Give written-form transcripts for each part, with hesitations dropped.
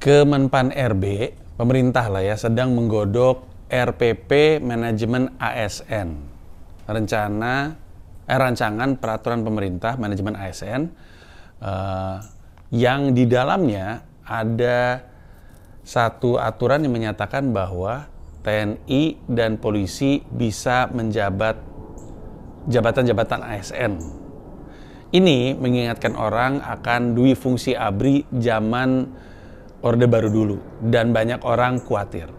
Kemenpan RB, pemerintah lah ya, sedang menggodok RPP Manajemen ASN. Rancangan peraturan pemerintah manajemen ASN yang di dalamnya ada satu aturan yang menyatakan bahwa TNI dan polisi bisa menjabat jabatan-jabatan ASN. Ini mengingatkan orang akan dui fungsi ABRI zaman Orde Baru dulu, dan banyak orang khawatir.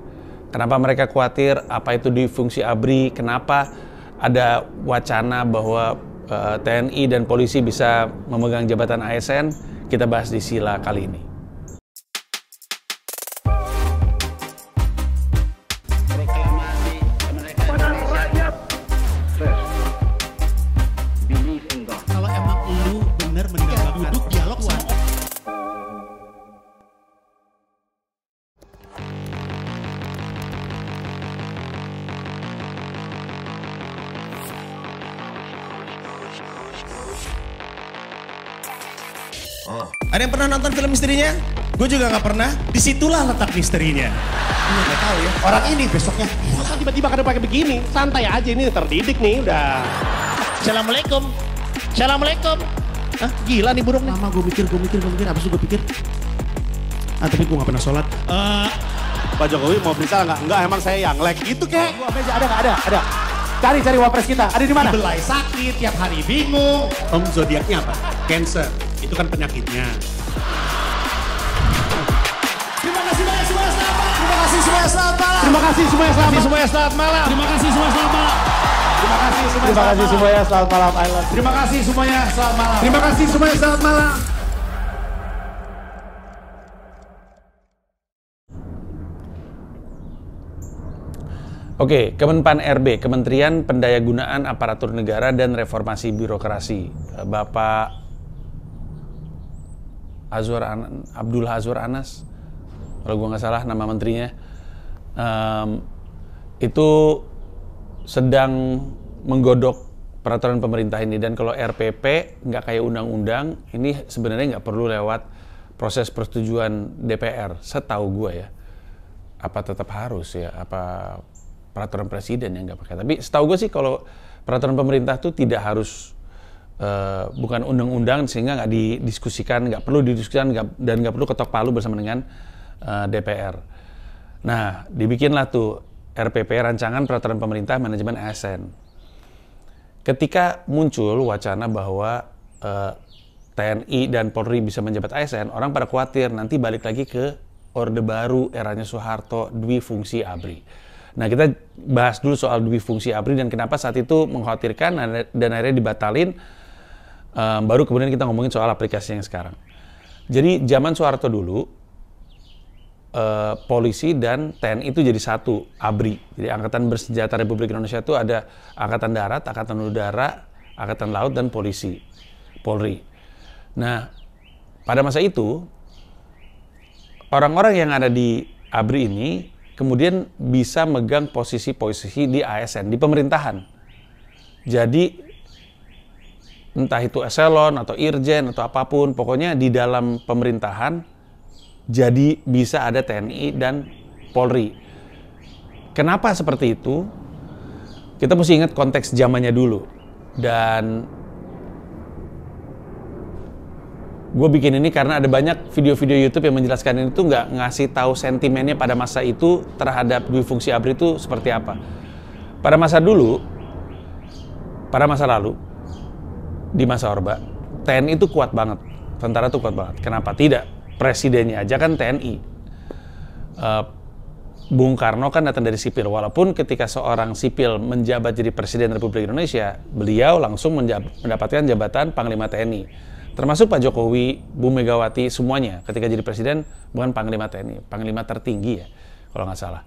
Kenapa mereka khawatir? Apa itu dui fungsi ABRI? Kenapa ada wacana bahwa TNI dan polisi bisa memegang jabatan ASN? Kita bahas di sila kali ini. Kalau emang lu bener duduk dialog sama Ada yang pernah nonton film misterinya? Gue juga nggak pernah. disitulah letak misterinya. Nggak tahu ya. Orang ini besoknya. Masa tiba-tiba kada pakai begini? Santai aja, ini terdidik nih udah. Assalamualaikum. Assalamualaikum. Hah, gila nih burung nih. Lama gue mikir, abis itu gue pikir. Tapi gue gak pernah sholat. Pak Jokowi mau beli salah nggak? Enggak, emang saya yang lag. Itu kek. Ada nggak? Ada. Cari wapres kita. Ada di mana? Belai sakit, tiap hari bingung. Om zodiaknya apa? Cancer. Itu kan penyakitnya. Terima kasih banyak semuanya, selamat malam. Terima kasih semuanya selamat malam. Terima kasih semuanya selamat malam. Terima kasih semuanya, selamat malam. Terima kasih semuanya selamat malam. I love you. Terima kasih semuanya selamat malam. Terima kasih semuanya, selamat malam. Oke, Kemenpan RB, Kementerian Pendayagunaan Aparatur Negara dan Reformasi Birokrasi. Bapak Abdul Azwar Anas, kalau gue nggak salah nama menterinya, itu sedang menggodok peraturan pemerintah ini. Dan kalau RPP nggak kayak undang-undang, ini sebenarnya nggak perlu lewat proses persetujuan DPR, setahu gue ya. Apa tetap harus ya? Apa peraturan presiden yang nggak pakai? Tapi setahu gue sih kalau peraturan pemerintah tuh tidak harus bukan undang-undang, sehingga nggak didiskusikan, nggak perlu didiskusikan, dan nggak perlu ketok palu bersama dengan DPR. Nah, dibikinlah tuh RPP, Rancangan Peraturan Pemerintah Manajemen ASN. Ketika muncul wacana bahwa TNI dan Polri bisa menjabat ASN, orang pada khawatir nanti balik lagi ke Orde Baru eranya Soeharto, dui fungsi ABRI. Nah, kita bahas dulu soal dui fungsi ABRI dan kenapa saat itu mengkhawatirkan dan akhirnya dibatalin. Baru kemudian kita ngomongin soal aplikasi yang sekarang. Jadi zaman Soeharto dulu, polisi dan TNI itu jadi satu, ABRI. Jadi Angkatan Bersenjata Republik Indonesia itu ada Angkatan Darat, Angkatan Udara, Angkatan Laut, dan Polisi, Polri. Nah, pada masa itu, orang-orang yang ada di ABRI ini kemudian bisa megang posisi-posisi di ASN, di pemerintahan. Jadi entah itu eselon atau irjen atau apapun, pokoknya di dalam pemerintahan jadi bisa ada TNI dan Polri. Kenapa seperti itu? Kita mesti ingat konteks zamannya dulu. Dan gue bikin ini karena ada banyak video-video YouTube yang menjelaskan ini tuh nggak ngasih tahu sentimennya pada masa itu terhadap dui fungsi ABRI itu seperti apa. Pada masa dulu, pada masa lalu, di masa Orba, TNI itu kuat banget, tentara itu kuat banget. Kenapa tidak? Presidennya aja kan TNI. Bung Karno kan datang dari sipil, walaupun ketika seorang sipil menjabat jadi Presiden Republik Indonesia, beliau langsung mendapatkan jabatan Panglima TNI. Termasuk Pak Jokowi, Bu Megawati, semuanya ketika jadi Presiden bukan Panglima TNI, Panglima tertinggi ya, kalau nggak salah.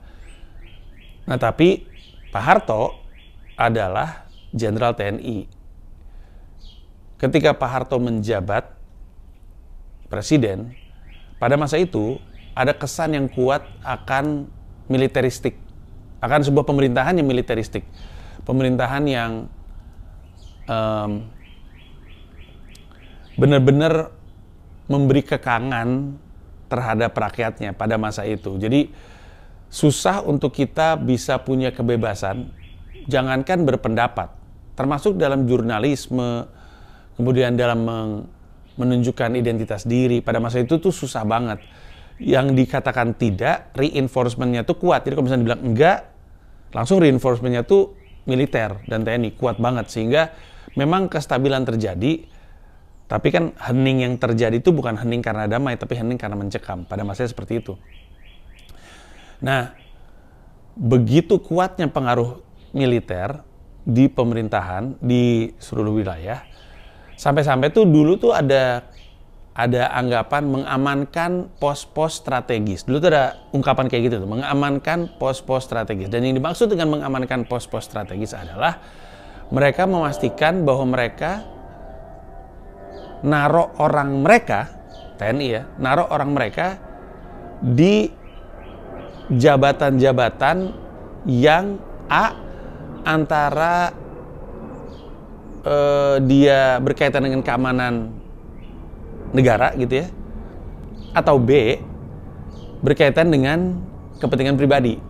Nah, tapi Pak Harto adalah Jenderal TNI. Ketika Pak Harto menjabat Presiden, pada masa itu ada kesan yang kuat akan militeristik, akan sebuah pemerintahan yang militeristik, pemerintahan yang benar-benar memberi kekangan terhadap rakyatnya pada masa itu. Jadi susah untuk kita bisa punya kebebasan, jangankan berpendapat, termasuk dalam jurnalisme, kemudian dalam menunjukkan identitas diri. Pada masa itu tuh susah banget. Yang dikatakan tidak, reinforcementnya tuh kuat. Jadi kalau misalnya dibilang enggak, langsung reinforcementnya tuh militer dan TNI kuat banget. Sehingga memang kestabilan terjadi, tapi kan hening yang terjadi itu bukan hening karena damai, tapi hening karena mencekam. Pada masanya seperti itu. Nah, begitu kuatnya pengaruh militer di pemerintahan di seluruh wilayah, sampai-sampai tuh dulu tuh ada anggapan mengamankan pos-pos strategis. Dulu tuh ada ungkapan kayak gitu tuh, mengamankan pos-pos strategis. Dan yang dimaksud dengan mengamankan pos-pos strategis adalah mereka memastikan bahwa mereka naruh orang mereka, TNI ya, naruh orang mereka di jabatan-jabatan yang antara dia berkaitan dengan keamanan negara gitu ya, atau B berkaitan dengan kepentingan pribadi.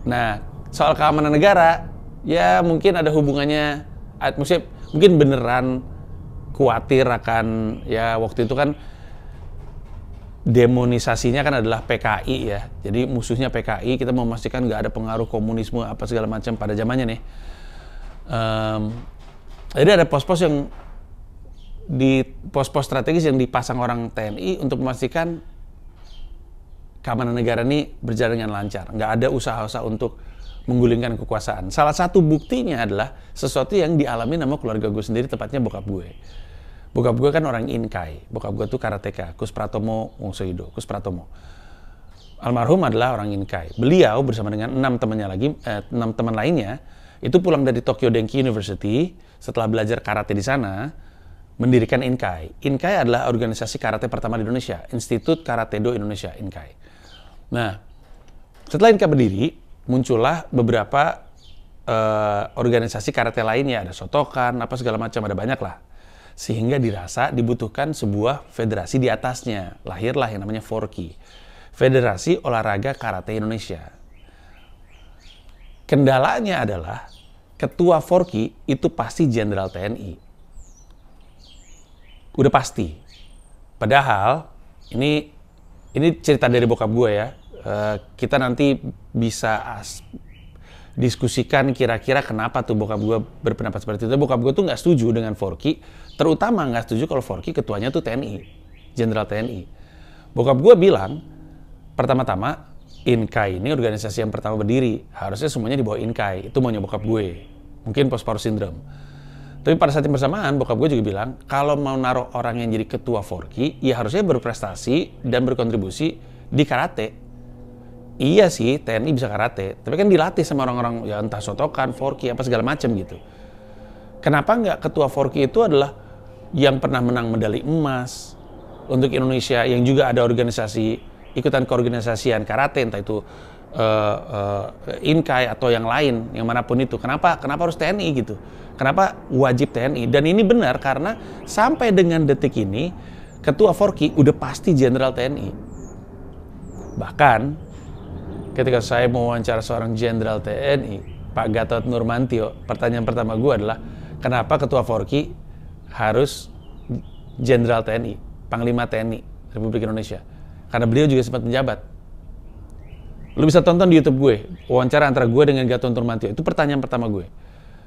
Nah, soal keamanan negara ya mungkin ada hubungannya, maksudnya mungkin beneran khawatir akan, ya waktu itu kan demonisasinya kan adalah PKI ya. Jadi musuhnya PKI, kita mau memastikan nggak ada pengaruh komunisme apa segala macam pada zamannya nih. Jadi ada pos-pos yang di pos-pos strategis yang dipasang orang TNI untuk memastikan keamanan negara ini berjalan dengan lancar. Nggak ada usaha-usaha untuk menggulingkan kekuasaan. Salah satu buktinya adalah sesuatu yang dialami sama keluarga gue sendiri, tepatnya bokap gue. Bokap gue kan orang Inkai. Bokap gue tuh karateka, Kus Pratomo Wongsoido, Kus Pratomo. Almarhum adalah orang Inkai. Beliau bersama dengan 6 teman lainnya, itu pulang dari Tokyo Denki University setelah belajar karate di sana, mendirikan Inkai. Inkai adalah organisasi karate pertama di Indonesia, Institut Karate-do Indonesia, Inkai. Nah, setelah Inkai berdiri, muncullah beberapa organisasi karate lainnya, ada Shotokan, apa segala macam, ada banyak lah. Sehingga dirasa dibutuhkan sebuah federasi di atasnya. Lahirlah yang namanya FORKI, Federasi Olahraga Karate Indonesia. Kendalanya adalah ketua FORKI itu pasti Jenderal TNI. Udah pasti. Padahal ini cerita dari bokap gue ya. Kita nanti bisa diskusikan kira-kira kenapa tuh bokap gue berpendapat seperti itu. Bokap gue tuh nggak setuju dengan FORKI, terutama nggak setuju kalau FORKI ketuanya tuh TNI, Jenderal TNI. Bokap gue bilang, pertama-tama Inkai ini organisasi yang pertama berdiri, harusnya semuanya di bawah Inkai. Itu maunya bokap gue, mungkin post-power syndrome. Tapi pada saat yang bersamaan, bokap gue juga bilang, kalau mau naruh orang yang jadi ketua FORKI, ya harusnya berprestasi dan berkontribusi di karate. Iya sih, TNI bisa karate, tapi kan dilatih sama orang-orang ya entah Shotokan, FORKI, apa segala macam gitu. Kenapa nggak ketua FORKI itu adalah yang pernah menang medali emas untuk Indonesia, yang juga ada organisasi, ikutan keorganisasian karate, entah itu Inkai atau yang lain, yang manapun itu. Kenapa harus TNI gitu? Kenapa wajib TNI? Dan ini benar karena sampai dengan detik ini, ketua FORKI udah pasti Jenderal TNI. Bahkan ketika saya mewawancara seorang Jenderal TNI, Pak Gatot Nurmantio, pertanyaan pertama gue adalah, kenapa ketua FORKI harus Jenderal TNI, Panglima TNI Republik Indonesia? Karena beliau juga sempat menjabat. Lu bisa tonton di YouTube gue, wawancara antara gue dengan Gatot Nurmantio. Itu pertanyaan pertama gue.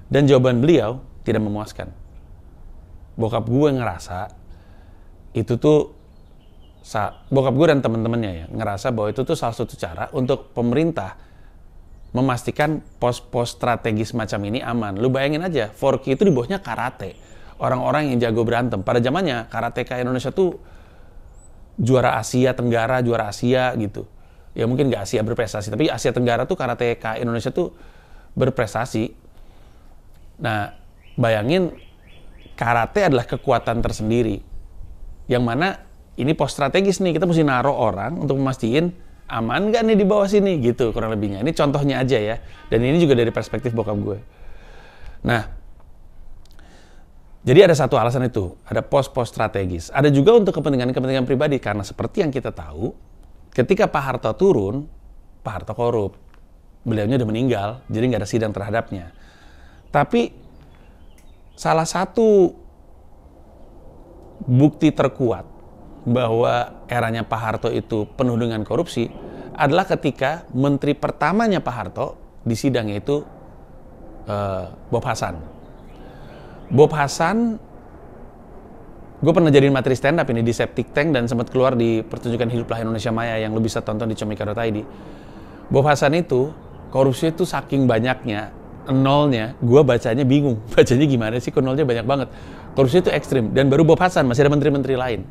Dan jawaban beliau tidak memuaskan. Bokap gue ngerasa itu tuh, bokap gue dan teman-temannya ya ngerasa bahwa itu tuh salah satu cara untuk pemerintah memastikan pos-pos strategis macam ini aman. Lu bayangin aja, FORKI itu di bawahnya karate, orang-orang yang jago berantem. Pada zamannya karateka Indonesia tuh juara Asia Tenggara, juara Asia gitu. Ya mungkin nggak Asia berprestasi, tapi Asia Tenggara tuh karateka Indonesia tuh berprestasi. Nah, bayangin karate adalah kekuatan tersendiri, yang mana ini pos strategis nih, kita mesti naruh orang untuk memastikan aman nggak nih di bawah sini gitu, kurang lebihnya. Ini contohnya aja ya, dan ini juga dari perspektif bokap gue. Nah, Jadi ada satu alasan itu, ada pos-pos strategis. Ada juga untuk kepentingan-kepentingan pribadi, karena seperti yang kita tahu, ketika Pak Harto turun, Pak Harto korup. Beliaunya udah meninggal, jadi nggak ada sidang terhadapnya. Tapi salah satu bukti terkuat bahwa eranya Pak Harto itu penuh dengan korupsi adalah ketika menteri pertamanya Pak Harto di sidangnya itu Bob Hasan. Bob Hasan, gue pernah jadiin materi stand up ini di Septic Tank dan sempat keluar di pertunjukan Hiduplah Indonesia Maya yang lo bisa tonton di comika.id. Bob Hasan itu korupsinya itu saking banyaknya, nolnya, gue bacanya bingung. Bacanya gimana sih, kok nolnya banyak banget. Korupsi itu ekstrim, dan baru Bob Hasan, masih ada menteri-menteri lain.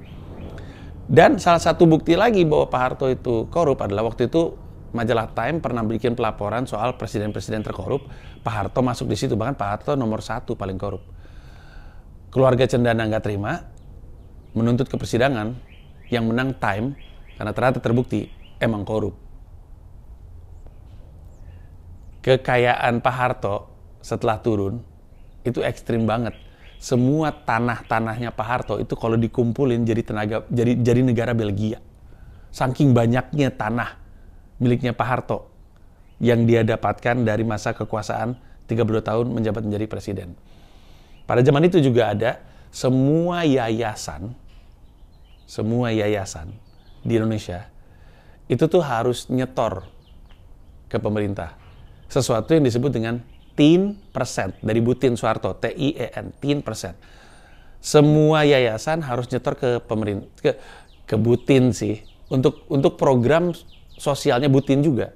Dan salah satu bukti lagi bahwa Pak Harto itu korup adalah waktu itu majalah Time pernah bikin pelaporan soal presiden-presiden terkorup. Pak Harto masuk di situ, bahkan Pak Harto nomor 1 paling korup. Keluarga Cendana nggak terima, menuntut ke persidangan, yang menang Time, karena ternyata terbukti emang korup. Kekayaan Pak Harto setelah turun itu ekstrim banget. Semua tanah-tanahnya Pak Harto itu kalau dikumpulin jadi negara Belgia. Saking banyaknya tanah miliknya Pak Harto yang dia dapatkan dari masa kekuasaan 32 tahun menjabat menjadi presiden. Pada zaman itu juga ada semua yayasan di Indonesia itu tuh harus nyetor ke pemerintah. Sesuatu yang disebut dengan Tin persen dari Butin Soeharto, TIEN, Tin persen. Semua yayasan harus nyetor ke pemerintah, ke Butin sih, untuk program sosialnya Butin juga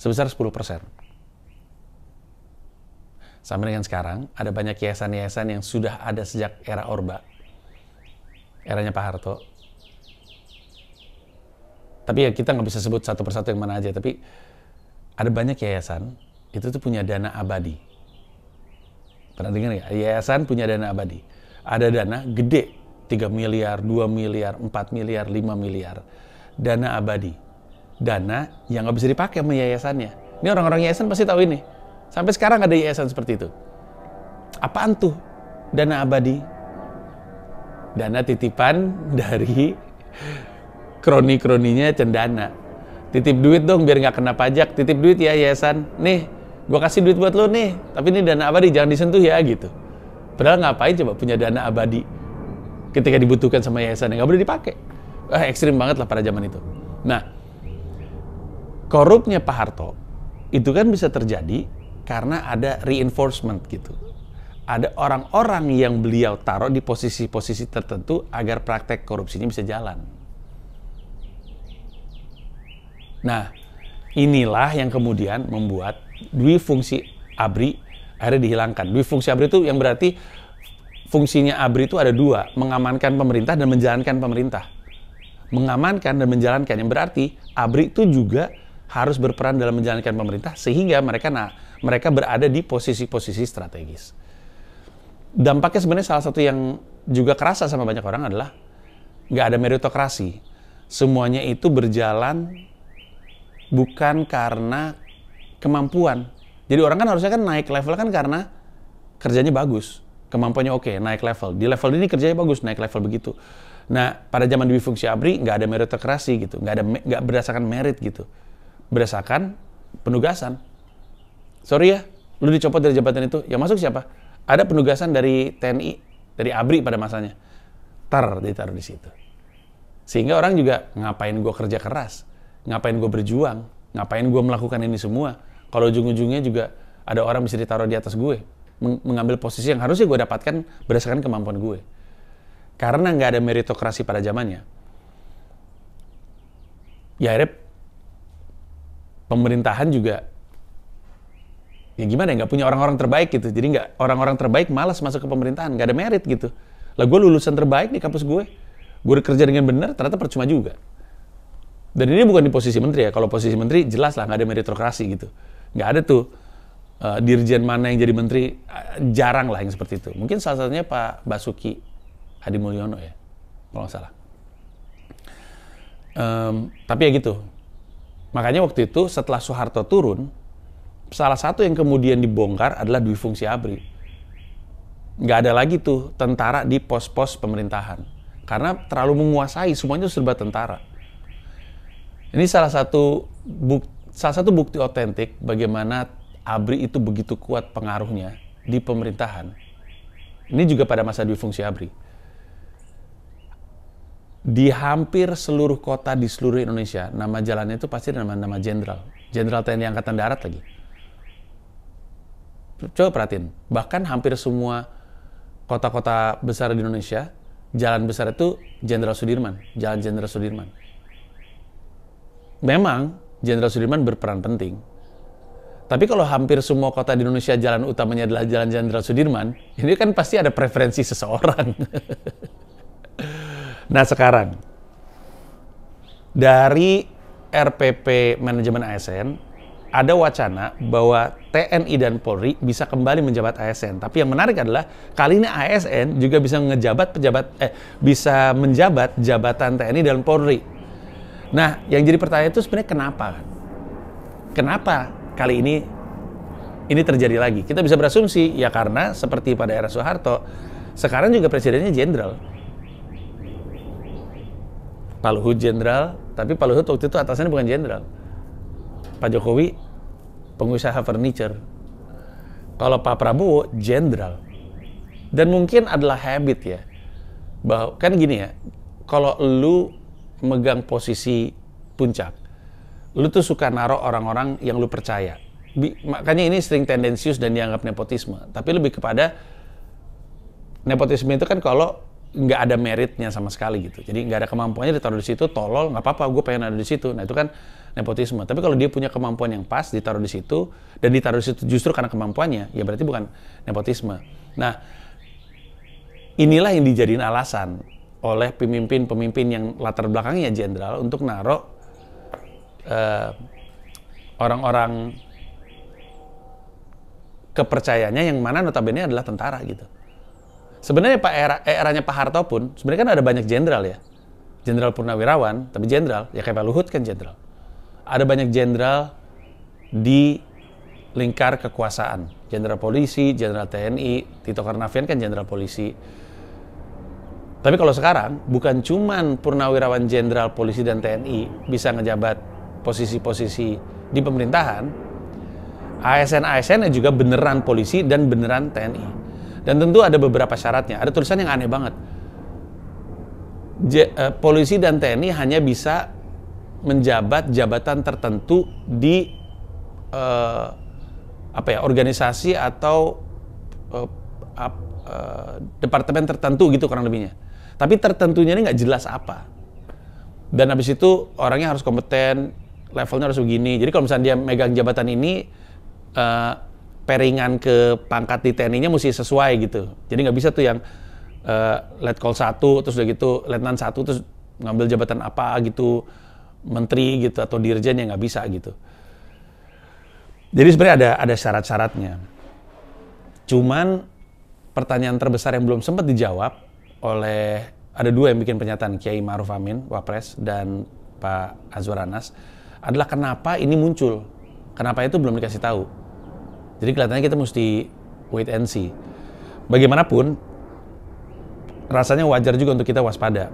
sebesar 10%. Sampai dengan sekarang ada banyak yayasan-yayasan yang sudah ada sejak era Orba, eranya Pak Harto. Tapi ya kita nggak bisa sebut satu persatu yang mana aja, tapi ada banyak yayasan itu tuh punya dana abadi. Pernah dengar nggak? Yayasan punya dana abadi. Ada dana gede, 3 miliar, 2 miliar, 4 miliar, 5 miliar. Dana abadi. Dana yang nggak bisa dipakai sama yayasannya. Ini orang-orang yayasan pasti tahu ini. Sampai sekarang ada yayasan seperti itu. Apaan tuh dana abadi? Dana titipan dari kroni-kroninya Cendana. Titip duit dong biar nggak kena pajak. Titip duit ya yayasan. Nih, gue kasih duit buat lo nih, tapi ini dana abadi, jangan disentuh ya gitu. Padahal ngapain coba punya dana abadi ketika dibutuhkan sama yayasan yang nggak boleh dipakai. Ekstrim banget lah pada zaman itu. Nah, korupnya Pak Harto itu kan bisa terjadi karena ada reinforcement gitu. Ada orang-orang yang beliau taruh di posisi-posisi tertentu agar praktek korupsinya bisa jalan. Nah, inilah yang kemudian membuat dwi fungsi ABRI akhirnya dihilangkan. Dwi fungsi ABRI itu yang berarti fungsinya ABRI itu ada dua, mengamankan pemerintah dan menjalankan pemerintah. Mengamankan dan menjalankan yang berarti ABRI itu juga harus berperan dalam menjalankan pemerintah sehingga mereka berada di posisi-posisi strategis. Dampaknya sebenarnya salah satu yang juga kerasa sama banyak orang adalah nggak ada meritokrasi. Semuanya itu berjalan bukan karena kemampuan. Jadi orang kan harusnya kan naik level kan karena kerjanya bagus, kemampuannya oke, naik level. Di level ini kerjanya bagus, naik level begitu. Nah, pada zaman dwi fungsi ABRI nggak ada meritokrasi gitu, nggak berdasarkan merit gitu, berdasarkan penugasan. Sorry ya, lu dicopot dari jabatan itu, yang masuk siapa? Ada penugasan dari TNI, dari ABRI pada masanya, ditaruh di situ. Sehingga orang juga ngapain gue kerja keras, ngapain gue berjuang, ngapain gue melakukan ini semua. Kalau ujung-ujungnya juga ada orang bisa ditaruh di atas gue, mengambil posisi yang harusnya gue dapatkan berdasarkan kemampuan gue. Karena nggak ada meritokrasi pada zamannya. Ya akhirnya pemerintahan juga, ya gimana ya, nggak punya orang-orang terbaik gitu. Jadi nggak, orang-orang terbaik malas masuk ke pemerintahan, nggak ada merit gitu. Lah gue lulusan terbaik di kampus gue kerja dengan benar, ternyata percuma juga. Dan ini bukan di posisi menteri ya. Kalau posisi menteri jelas lah nggak ada meritokrasi gitu. Nggak ada tuh dirjen mana yang jadi menteri, jarang lah yang seperti itu. Mungkin salah satunya Pak Basuki Hadi Mulyono ya, kalau nggak salah. Tapi ya gitu. Makanya waktu itu setelah Soeharto turun, salah satu yang kemudian dibongkar adalah dwi fungsi ABRI. nggak ada lagi tuh tentara di pos-pos pemerintahan. Karena terlalu menguasai, semuanya serba tentara. Ini salah satu bukti otentik bagaimana ABRI itu begitu kuat pengaruhnya di pemerintahan. Ini juga pada masa difungsi ABRI. Di hampir seluruh kota di seluruh Indonesia, nama jalannya itu pasti nama jenderal. Jenderal TNI Angkatan Darat lagi. Coba perhatiin, bahkan hampir semua kota-kota besar di Indonesia, jalan besar itu Jenderal Sudirman, Jalan Jenderal Sudirman. Memang Jenderal Sudirman berperan penting. Tapi kalau hampir semua kota di Indonesia jalan utamanya adalah Jalan Jenderal Sudirman, ini kan pasti ada preferensi seseorang. Nah sekarang, dari RPP Manajemen ASN, ada wacana bahwa TNI dan Polri bisa kembali menjabat ASN. Tapi yang menarik adalah kali ini ASN juga bisa bisa menjabat jabatan TNI dan Polri. Nah, yang jadi pertanyaan itu sebenarnya kenapa? Kenapa kali ini terjadi lagi? Kita bisa berasumsi ya karena seperti pada era Soeharto, sekarang juga presidennya jenderal. Pak Luhut jenderal, tapi Pak Luhut waktu itu atasannya bukan jenderal. Pak Jokowi pengusaha furniture. Kalau Pak Prabowo jenderal. Dan mungkin adalah habit ya. Bahwa kan gini ya, kalau lu megang posisi puncak, lu tuh suka naruh orang-orang yang lu percaya. Makanya ini sering tendensius dan dianggap nepotisme. Tapi lebih kepada nepotisme itu kan kalau nggak ada meritnya sama sekali gitu. Jadi nggak ada kemampuannya ditaruh di situ, tolol, nggak apa-apa, gue pengen ada di situ. Nah itu kan nepotisme. Tapi kalau dia punya kemampuan yang pas, ditaruh di situ, dan ditaruh di situ justru karena kemampuannya, ya berarti bukan nepotisme. Nah, inilah yang dijadiin alasan oleh pemimpin-pemimpin yang latar belakangnya jenderal untuk naruh orang-orang kepercayaannya yang mana notabene adalah tentara gitu. Sebenarnya eranya Pak Harto pun, sebenarnya kan ada banyak jenderal ya. Jenderal Purnawirawan, tapi jenderal, ya kayak Pak Luhut kan jenderal. Ada banyak jenderal di lingkar kekuasaan. Jenderal polisi, jenderal TNI, Tito Karnavian kan jenderal polisi. Tapi kalau sekarang, bukan cuman Purnawirawan jenderal polisi dan TNI bisa ngejabat posisi-posisi di pemerintahan, ASN-ASN juga beneran polisi dan beneran TNI. Dan tentu ada beberapa syaratnya. Ada tulisan yang aneh banget. Polisi dan TNI hanya bisa menjabat jabatan tertentu di organisasi atau departemen tertentu gitu kurang lebihnya. Tapi tertentunya ini nggak jelas apa. Dan habis itu orangnya harus kompeten, levelnya harus begini. Jadi kalau misalnya dia megang jabatan ini, peringan ke pangkat di TNI-nya mesti sesuai gitu. Jadi nggak bisa tuh yang Letkol 1, terus udah gitu Letnan 1, terus ngambil jabatan apa gitu, menteri gitu, atau dirjen, yang nggak bisa gitu. Jadi sebenarnya ada syarat-syaratnya. Cuman pertanyaan terbesar yang belum sempat dijawab oleh, ada dua yang bikin pernyataan, Kiai Ma'ruf Amin, Wapres, dan Pak Azwar Anas, adalah kenapa ini muncul. Kenapa itu belum dikasih tahu. Jadi kelihatannya kita mesti wait and see. Bagaimanapun, rasanya wajar juga untuk kita waspada.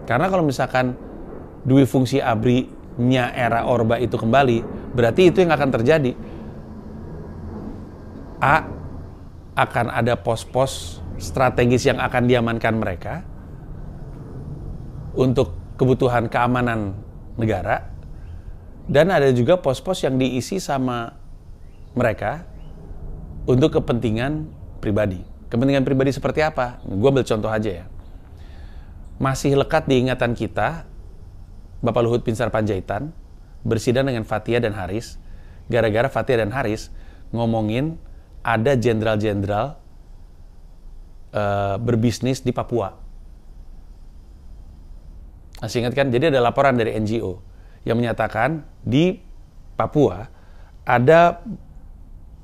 Karena kalau misalkan dui fungsi ABRI-nya era Orba itu kembali, berarti itu yang akan terjadi. Akan ada pos-pos strategis yang akan diamankan mereka untuk kebutuhan keamanan negara, dan ada juga pos-pos yang diisi sama mereka untuk kepentingan pribadi. Kepentingan pribadi seperti apa? Gue ambil contoh aja ya. Masih lekat di ingatan kita, Bapak Luhut Binsar Panjaitan bersidang dengan Fathia dan Haris, gara-gara Fathia dan Haris ngomongin ada jenderal-jenderal berbisnis di Papua. Masih ingat kan? Jadi ada laporan dari NGO yang menyatakan di Papua ada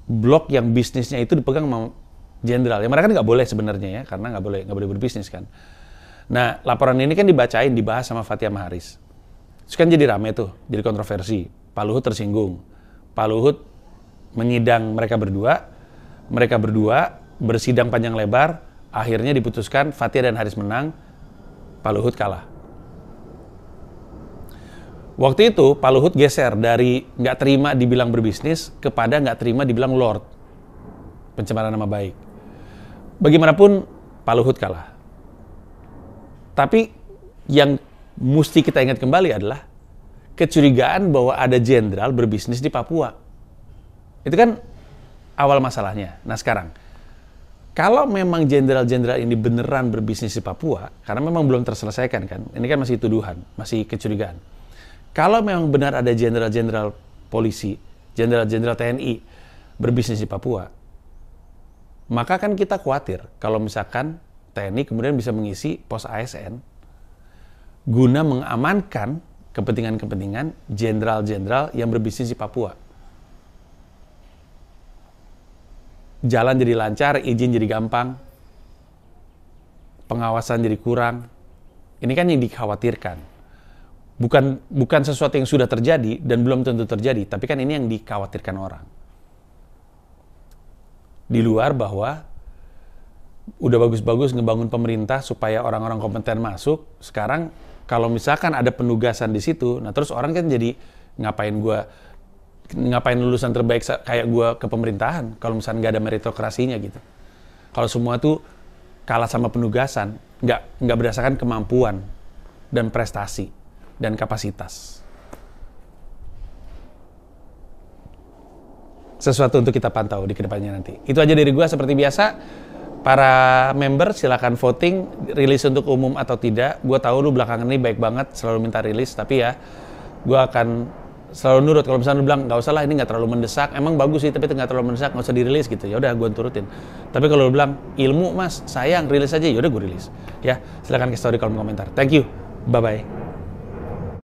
blok yang bisnisnya itu dipegang sama jenderal. Ya mereka kan nggak boleh sebenarnya ya, karena nggak boleh berbisnis kan. Nah, laporan ini kan dibahas sama Fathia sama Haris. Terus kan jadi rame tuh, jadi kontroversi. Pak Luhut tersinggung. Pak Luhut menyidang mereka berdua bersidang panjang lebar, akhirnya diputuskan Fathia dan Haris menang, Pak Luhut kalah. Waktu itu Pak Luhut geser dari nggak terima dibilang berbisnis kepada nggak terima dibilang lord, pencemaran nama baik. Bagaimanapun Pak Luhut kalah. Tapi yang mesti kita ingat kembali adalah kecurigaan bahwa ada jenderal berbisnis di Papua. Itu kan awal masalahnya. Nah sekarang, kalau memang jenderal-jenderal ini beneran berbisnis di Papua, karena memang belum terselesaikan kan, ini kan masih tuduhan, masih kecurigaan. Kalau memang benar ada jenderal-jenderal polisi, jenderal-jenderal TNI berbisnis di Papua, maka kan kita khawatir kalau misalkan TNI kemudian bisa mengisi pos ASN guna mengamankan kepentingan-kepentingan jenderal-jenderal yang berbisnis di Papua. Jalan jadi lancar, izin jadi gampang, pengawasan jadi kurang. Ini kan yang dikhawatirkan. Bukan sesuatu yang sudah terjadi dan belum tentu terjadi, tapi kan ini yang dikhawatirkan orang. Di luar bahwa udah bagus-bagus ngebangun pemerintah supaya orang-orang kompeten masuk, sekarang kalau misalkan ada penugasan di situ, nah terus orang kan jadi ngapain lulusan terbaik kayak gue ke pemerintahan kalau misalkan nggak ada meritokrasinya gitu. Kalau semua tuh kalah sama penugasan, nggak berdasarkan kemampuan dan prestasi dan kapasitas. Sesuatu untuk kita pantau di kedepannya nanti. Itu aja dari gue seperti biasa. Para member silakan voting rilis untuk umum atau tidak. Gue tahu lu belakangan ini baik banget selalu minta rilis, tapi ya gue akan selalu nurut. Kalau misalnya lu bilang nggak usah lah, ini nggak terlalu mendesak, emang bagus sih tapi nggak terlalu mendesak, nggak usah dirilis gitu, ya udah gue turutin. Tapi kalau lu bilang ilmu mas sayang rilis aja, ya udah gue rilis. Ya silakan ke story kolom komentar. Thank you, bye bye.